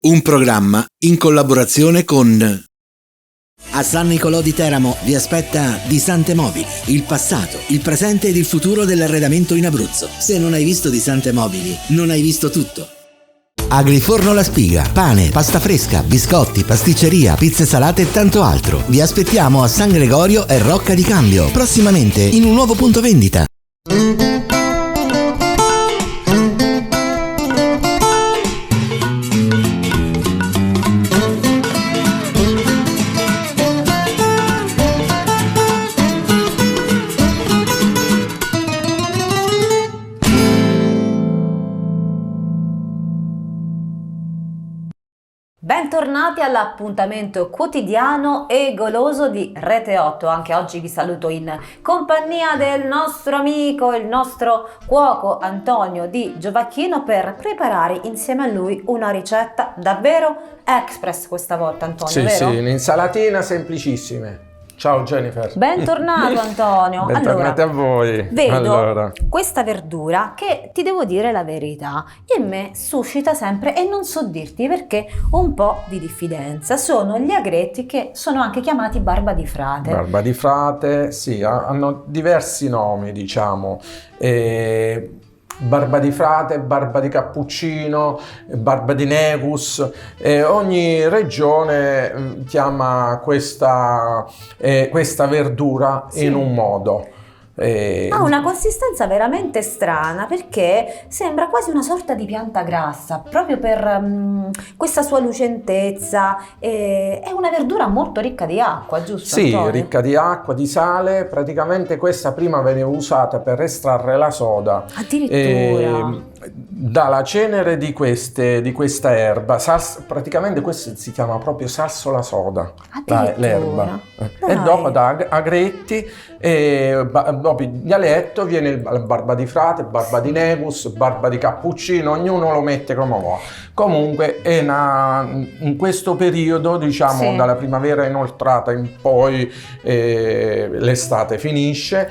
Un programma in collaborazione con... A San Nicolò di Teramo vi aspetta Disante Mobili, il passato, il presente ed il futuro dell'arredamento in Abruzzo. Se non hai visto Disante Mobili, non hai visto tutto. Agriforno La Spiga, pane, pasta fresca, biscotti, pasticceria, pizze salate e tanto altro. Vi aspettiamo a San Gregorio e Rocca di Cambio, prossimamente in un nuovo punto vendita. Bentornati all'appuntamento quotidiano e goloso di Rete 8. Anche oggi vi saluto in compagnia del nostro amico, il nostro cuoco Antonio Di Giovacchino, per preparare insieme a lui una ricetta davvero express questa volta, Antonio, sì, vero? Sì, un'insalatina semplicissime. Ciao Jennifer. Bentornato Antonio. Bentornati a voi. Vedo questa verdura che, ti devo dire la verità, in me suscita sempre, e non so dirti perché, un po' di diffidenza. Sono gli agretti, che sono anche chiamati barba di frate. Barba di frate, sì, hanno diversi nomi, diciamo. Barba di frate, barba di cappuccino, barba di negus, ogni regione chiama questa verdura in un modo. Ha una consistenza veramente strana, perché sembra quasi una sorta di pianta grassa, proprio per questa sua lucentezza. È una verdura molto ricca di acqua, giusto? Sì, Antonio? ricca di acqua, di sale. Praticamente questa prima veniva usata per estrarre la soda. Addirittura. Dalla cenere di questa erba, praticamente questo si chiama proprio salsola soda, l'erba. E dopo da agretti, dopo il dialetto viene il barba di frate, barba di negus, barba di cappuccino, ognuno lo mette come vuole. Comunque in questo periodo, diciamo, sì, dalla primavera inoltrata in poi, l'estate finisce,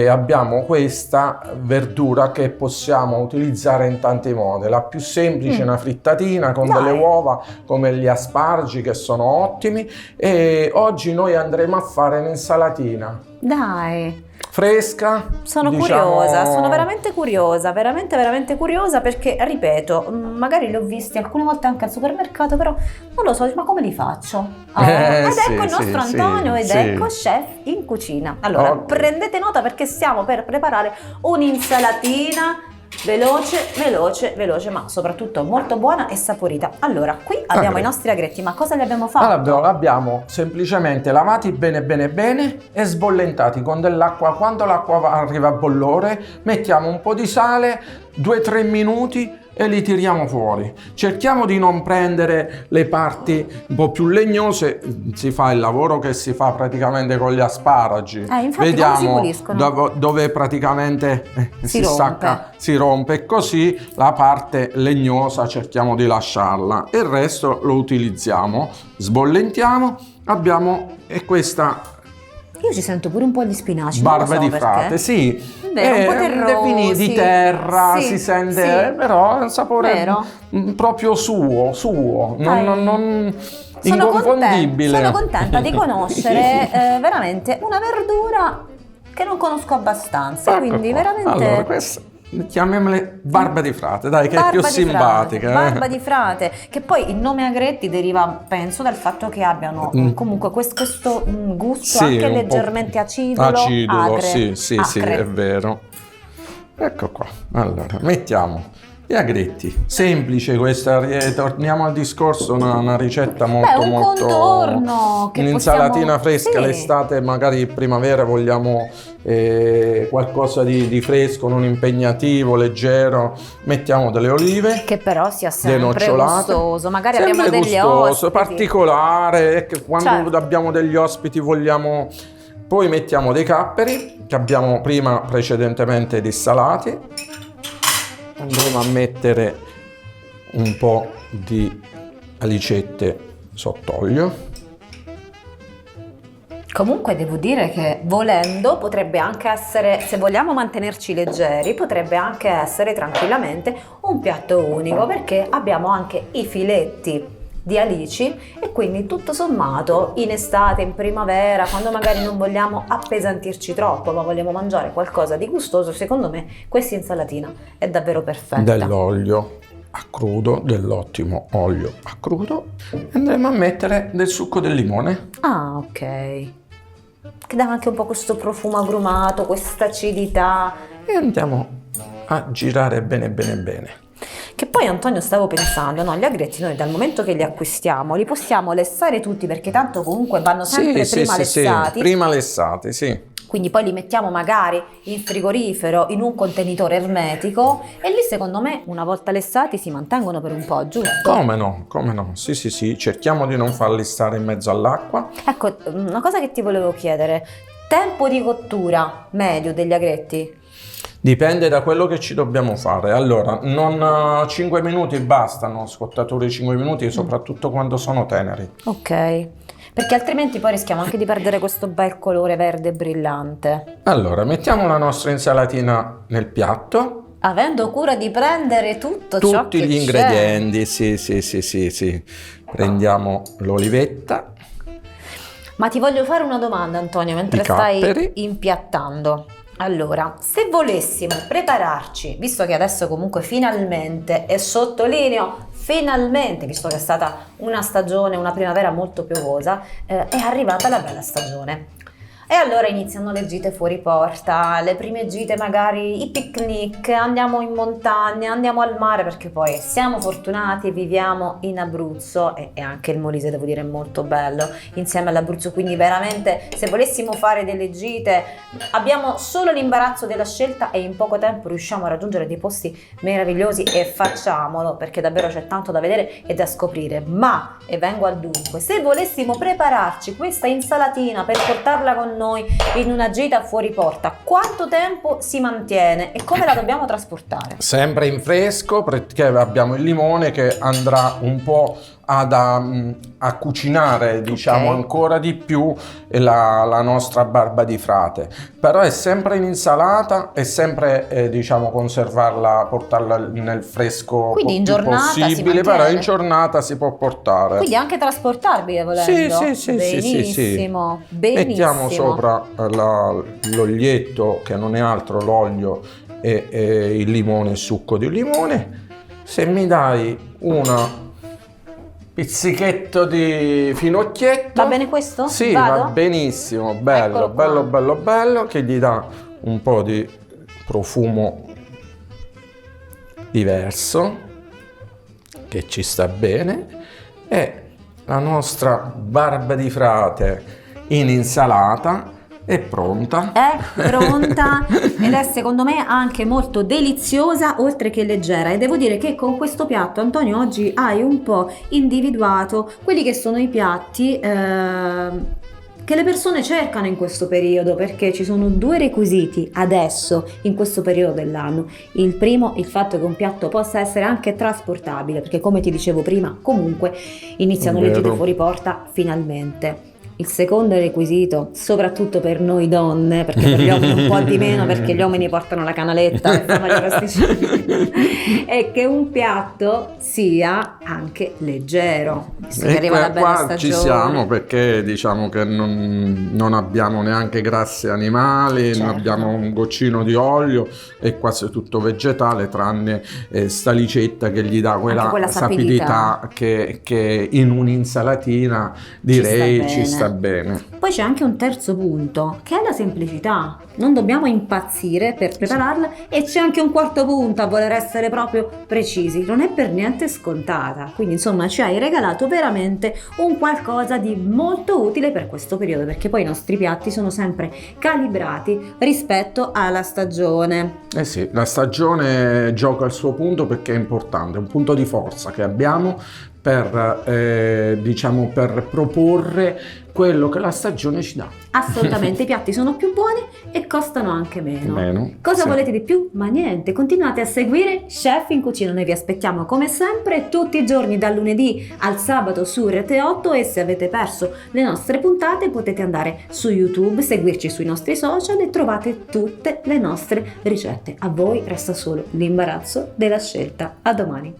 abbiamo questa verdura che possiamo utilizzare in tanti modi. La più semplice è una frittatina con delle uova, come gli asparagi, che sono ottimi, e oggi noi andremo a fare un'insalatina. Dai! Fresca. Sono curiosa, sono veramente curiosa, veramente curiosa, perché, ripeto, magari li ho visti alcune volte anche al supermercato, però non lo so, ma come li faccio? Ed sì, ecco il nostro Antonio, ed ecco chef in cucina. Allora, prendete nota, perché stiamo per preparare un'insalatina veloce, ma soprattutto molto buona e saporita. Allora, qui abbiamo i nostri agretti, ma cosa li abbiamo fatti? Allora, abbiamo semplicemente lavati bene e sbollentati con dell'acqua. Quando l'acqua arriva a bollore, mettiamo un po' di sale, 2-3 minuti, e li tiriamo fuori. Cerchiamo di non prendere le parti un po' più legnose. Si fa il lavoro che si fa praticamente con gli asparagi. Vediamo dove praticamente si rompe, e così la parte legnosa cerchiamo di lasciarla, e il resto lo utilizziamo. Sbollentiamo, abbiamo questa. Io ci sento pure un po' di spinaci. Barba di frate, sì. Vero, un po' terrosi, di terra, sì, si sente, però è un sapore proprio suo, non inconfondibile. Sono contenta di conoscere veramente una verdura che non conosco abbastanza, quindi veramente... Allora, questa, chiamiamole barba di frate, dai, che è più simpatica. Barba di frate, che poi il nome agretti deriva, penso, dal fatto che abbiano comunque questo gusto anche leggermente acidulo, acre. Sì, è vero. Ecco qua. Allora, mettiamo gli agretti. Semplice questa, torniamo al discorso, una ricetta molto contorno che un'insalatina fresca, sì. L'estate, magari primavera, vogliamo qualcosa di fresco, non impegnativo, leggero. Mettiamo delle olive, che però sia sempre gustoso, magari abbiamo degli ospiti, particolare, che quando abbiamo degli ospiti vogliamo. Poi mettiamo dei capperi che abbiamo precedentemente dissalati. Andremo a mettere un po' di alicette sott'olio, Comunque devo dire che volendo potrebbe anche essere, se vogliamo mantenerci leggeri, potrebbe anche essere tranquillamente un piatto unico, perché abbiamo anche i filetti di alici e quindi tutto sommato in estate, in primavera, quando magari non vogliamo appesantirci troppo ma vogliamo mangiare qualcosa di gustoso, secondo me questa insalatina è davvero perfetta. Dell'olio a crudo, dell'ottimo olio a crudo, andremo a mettere del succo del limone. Ah, ok. Che dà anche un po' questo profumo agrumato, questa acidità. E andiamo a girare bene bene bene. Che poi, Antonio, stavo pensando, no, gli agretti noi dal momento che li acquistiamo li possiamo lessare tutti, perché tanto comunque vanno sempre prima lessati. Prima lessati, sì. Quindi poi li mettiamo magari in frigorifero in un contenitore ermetico e lì secondo me una volta lessati si mantengono per un po', giusto? Come no, sì, cerchiamo di non farli stare in mezzo all'acqua. Ecco, una cosa che ti volevo chiedere, tempo di cottura medio degli agretti? Dipende da quello che ci dobbiamo fare. Allora, non 5 minuti bastano, scottature 5 minuti, soprattutto quando sono teneri. Ok. Perché altrimenti poi rischiamo anche di perdere questo bel colore verde brillante. Allora, mettiamo la nostra insalatina nel piatto. Avendo cura di prendere tutto ciò che tutti gli ingredienti, sì. Prendiamo l'olivetta. Ma ti voglio fare una domanda, Antonio, mentre stai impiattando. Allora, se volessimo prepararci, visto che adesso comunque finalmente, e sottolineo finalmente, visto che è stata una stagione, una primavera molto piovosa, è arrivata la bella stagione. E allora iniziano le gite fuori porta, le prime gite magari, i picnic, andiamo in montagna, andiamo al mare, perché poi siamo fortunati, viviamo in Abruzzo e anche il Molise devo dire è molto bello insieme all'Abruzzo, quindi veramente se volessimo fare delle gite abbiamo solo l'imbarazzo della scelta e in poco tempo riusciamo a raggiungere dei posti meravigliosi e facciamolo, perché davvero c'è tanto da vedere e da scoprire. Ma, e vengo al dunque, se volessimo prepararci questa insalatina per portarla con noi in una gita fuori porta, quanto tempo si mantiene e come la dobbiamo trasportare? Sempre in fresco, perché abbiamo il limone che andrà un po' a cucinare, diciamo, ancora di più la nostra barba di frate. Però è sempre in insalata, è sempre diciamo conservarla, portarla nel fresco quindi in giornata possibile, però in giornata si può portare. Quindi anche trasportabile volendo. Sì. Benissimo. Mettiamo sopra l'olietto, che non è altro l'olio e il limone, il succo di limone. Se mi dai una pizzichetto di finocchietto. Va bene questo? Sì, vado? va benissimo, bello, che gli dà un po' di profumo diverso, che ci sta bene, e la nostra barba di frate in insalata è pronta. È pronta ed è secondo me anche molto deliziosa oltre che leggera, e devo dire che con questo piatto, Antonio, oggi hai un po' individuato quelli che sono i piatti che le persone cercano in questo periodo, perché ci sono due requisiti adesso in questo periodo dell'anno. Il primo, il fatto che un piatto possa essere anche trasportabile, perché come ti dicevo prima comunque iniziano le gite fuori porta finalmente. Il secondo requisito, soprattutto per noi donne, perché per gli uomini un po' di meno, perché gli uomini portano la canaletta e fanno gli pasticci, è che un piatto sia anche leggero. Visto che arriva la bella stagione. Ci siamo, perché diciamo che non abbiamo neanche grassi animali, non abbiamo un goccino di olio, è quasi tutto vegetale, tranne sta licetta che gli dà quella sapidità che in un'insalatina direi ci sta bene. Poi c'è anche un terzo punto, che è la semplicità. Non dobbiamo impazzire per prepararla, e c'è anche un quarto punto, a voler essere proprio precisi, non è per niente scontata. Quindi insomma ci hai regalato veramente un qualcosa di molto utile per questo periodo, perché poi i nostri piatti sono sempre calibrati rispetto alla stagione. Eh sì, la stagione gioca il suo punto, perché è importante, è un punto di forza che abbiamo diciamo, per proporre quello che la stagione ci dà. Assolutamente, i piatti sono più buoni e costano anche meno. Cosa volete di più? Ma niente, continuate a seguire Chef in Cucina. Noi vi aspettiamo come sempre tutti i giorni dal lunedì al sabato su Rete 8, e se avete perso le nostre puntate potete andare su YouTube, seguirci sui nostri social e trovate tutte le nostre ricette. A voi resta solo l'imbarazzo della scelta. A domani.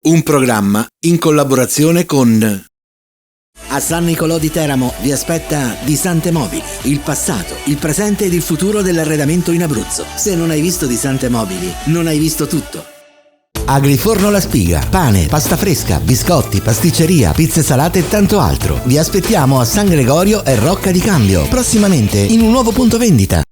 Un programma in collaborazione con A San Nicolò di Teramo vi aspetta Disante Mobili, il passato, il presente ed il futuro dell'arredamento in Abruzzo. Se non hai visto Disante Mobili, non hai visto tutto. Agriforno La Spiga, pane, pasta fresca, biscotti, pasticceria, pizze salate e tanto altro. Vi aspettiamo a San Gregorio e Rocca di Cambio, prossimamente in un nuovo punto vendita.